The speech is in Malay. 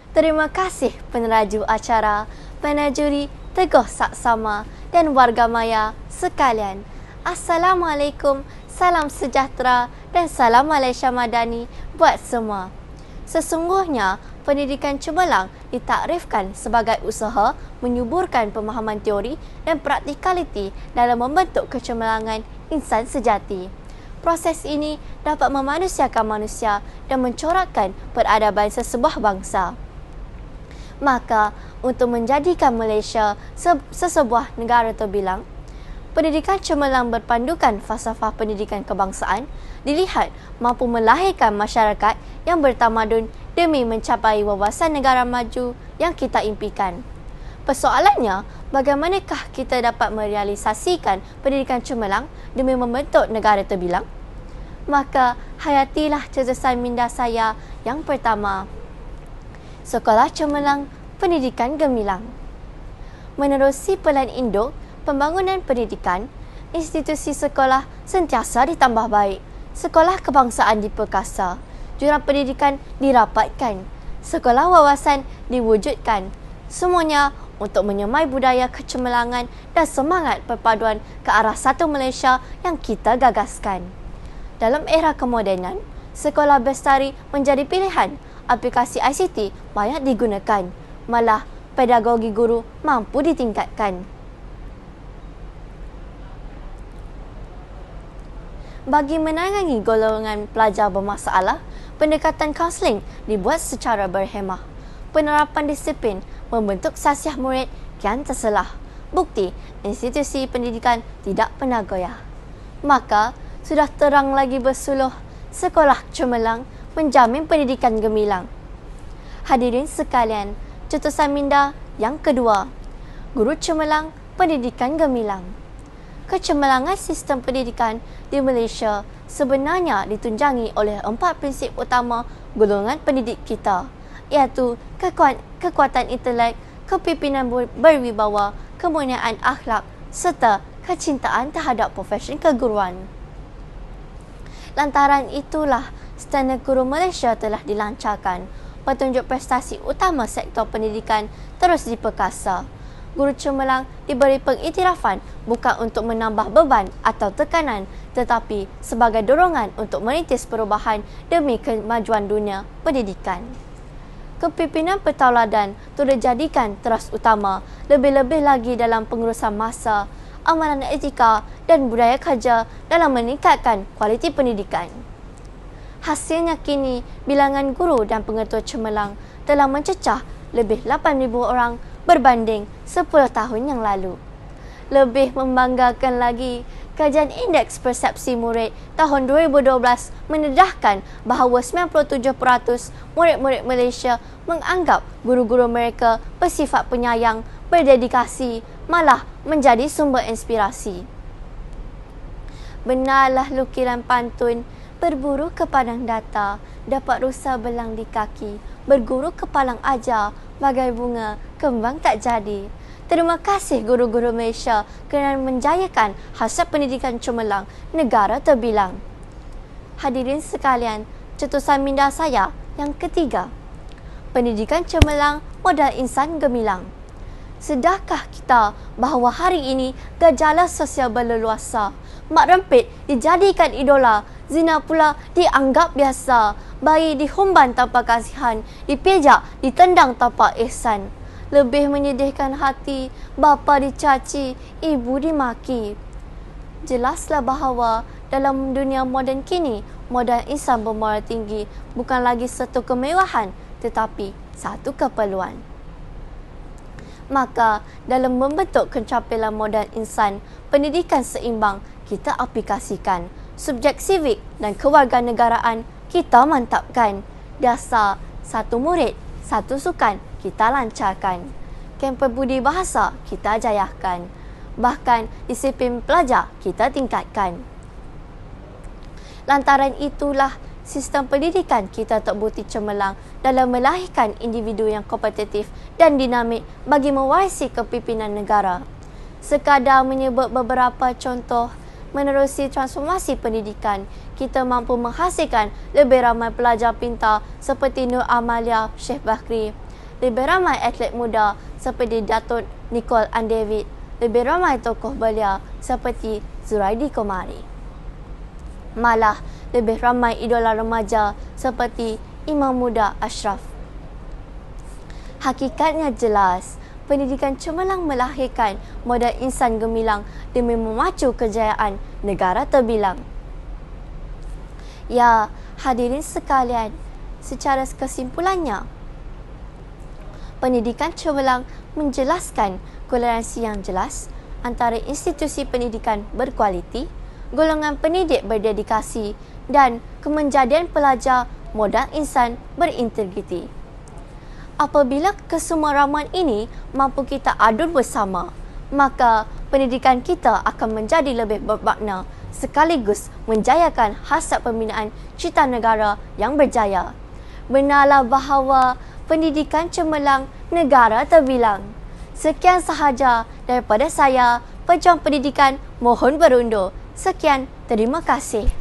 Terima kasih peneraju acara, penajuri Teguh Saksama dan warga maya sekalian. Assalamualaikum, salam sejahtera dan salam Malaysia Madani buat semua. Sesungguhnya, pendidikan cemerlang ditakrifkan sebagai usaha menyuburkan pemahaman teori dan praktikaliti dalam membentuk kecemerlangan insan sejati. Proses ini dapat memanusiakan manusia dan mencorakkan peradaban sesebuah bangsa. Maka, untuk menjadikan Malaysia sesebuah negara terbilang, pendidikan cemerlang berpandukan falsafah pendidikan kebangsaan dilihat mampu melahirkan masyarakat yang bertamadun demi mencapai wawasan negara maju yang kita impikan. Persoalannya, bagaimanakah kita dapat merealisasikan pendidikan cemerlang demi membentuk negara terbilang? Maka, hayatilah cetusan minda saya yang pertama. Sekolah Cemerlang Pendidikan Gemilang. Menerusi Pelan Induk Pembangunan Pendidikan, institusi sekolah sentiasa ditambah baik. Sekolah kebangsaan diperkasa, jurang pendidikan dirapatkan, sekolah wawasan diwujudkan. Semuanya untuk menyemai budaya kecemerlangan dan semangat perpaduan ke arah satu Malaysia yang kita gagaskan. Dalam era kemodenan, sekolah bestari menjadi pilihan. Aplikasi ICT banyak digunakan, malah pedagogi guru mampu ditingkatkan. Bagi menangani golongan pelajar bermasalah, pendekatan kaunseling dibuat secara berhemah. Penerapan disiplin membentuk sasiah murid kian terselah. Bukti, institusi pendidikan tidak pernah goyah. Maka, sudah terang lagi bersuluh, sekolah cemerlang menjamin pendidikan gemilang. Hadirin sekalian, cetusan minda yang kedua, guru cemerlang pendidikan gemilang. Kecemerlangan sistem pendidikan di Malaysia sebenarnya ditunjangi oleh 4 prinsip utama golongan pendidik kita, iaitu kekuatan intelek, kepimpinan berwibawa, kemuliaan akhlak serta kecintaan terhadap profesi keguruan. Lantaran itulah Standard Guru Malaysia telah dilancarkan. Petunjuk prestasi utama sektor pendidikan terus diperkasa. Guru cemerlang diberi pengiktirafan bukan untuk menambah beban atau tekanan, tetapi sebagai dorongan untuk merintis perubahan demi kemajuan dunia pendidikan. Kepimpinan pertauladan turut dijadikan teras utama, lebih-lebih lagi dalam pengurusan masa, amalan etika dan budaya kerja dalam meningkatkan kualiti pendidikan. Hasilnya kini, bilangan guru dan pengetua cemerlang telah mencecah lebih 8,000 orang berbanding 10 tahun yang lalu. Lebih membanggakan lagi, kajian Indeks Persepsi Murid tahun 2012 mendedahkan bahawa 97% murid-murid Malaysia menganggap guru-guru mereka bersifat penyayang, berdedikasi, malah menjadi sumber inspirasi. Benarlah lukiran pantun, berburu ke padang data, dapat rusa belang di kaki, berguru ke palang ajar, bagai bunga, kembang tak jadi. Terima kasih guru-guru Malaysia kerana menjayakan hasrat pendidikan cemerlang negara terbilang. Hadirin sekalian, cetusan minda saya yang ketiga, pendidikan cemerlang modal insan gemilang. Sedarkah kita bahawa hari ini gejala sosial berleluasa, mak rempit dijadikan idola, zina pula dianggap biasa, bayi dihumban tanpa kasihan, dipijak, ditendang tanpa ihsan. Lebih menyedihkan hati, bapa dicaci, ibu dimaki. Jelaslah bahawa dalam dunia moden kini, modal insan bermoral tinggi bukan lagi satu kemewahan, tetapi satu keperluan. Maka, dalam membentuk pencapaian modal insan, pendidikan seimbang kita aplikasikan. Subjek sivik dan kewarganegaraan kita mantapkan. Dasar satu murid, satu sukan kita lancarkan. Kempen budi bahasa kita jayakan. Bahkan disiplin pelajar kita tingkatkan. Lantaran itulah sistem pendidikan kita terbukti cemerlang dalam melahirkan individu yang kompetitif dan dinamik bagi mewarisi kepimpinan negara. Sekadar menyebut beberapa contoh, menerusi transformasi pendidikan, kita mampu menghasilkan lebih ramai pelajar pintar seperti Nur Amalia Sheikh Bakri, lebih ramai atlet muda seperti Datuk Nicole and David, lebih ramai tokoh belia seperti Zuraidi Komari. Malah lebih ramai idola remaja seperti Imam Muda Ashraf. Hakikatnya jelas, pendidikan cemerlang melahirkan modal insan gemilang demi memacu kejayaan negara terbilang. Ya, hadirin sekalian, secara kesimpulannya, pendidikan cemerlang menjelaskan koleransi yang jelas antara institusi pendidikan berkualiti, golongan pendidik berdedikasi dan kemenjadian pelajar modal insan berintegriti. Apabila kesemaraman ini mampu kita adun bersama, maka pendidikan kita akan menjadi lebih bermakna sekaligus menjayakan hasrat pembinaan cita negara yang berjaya. Benarlah bahawa pendidikan cemerlang negara terbilang. Sekian sahaja daripada saya, Pejuang Pendidikan mohon berundur. Sekian, terima kasih.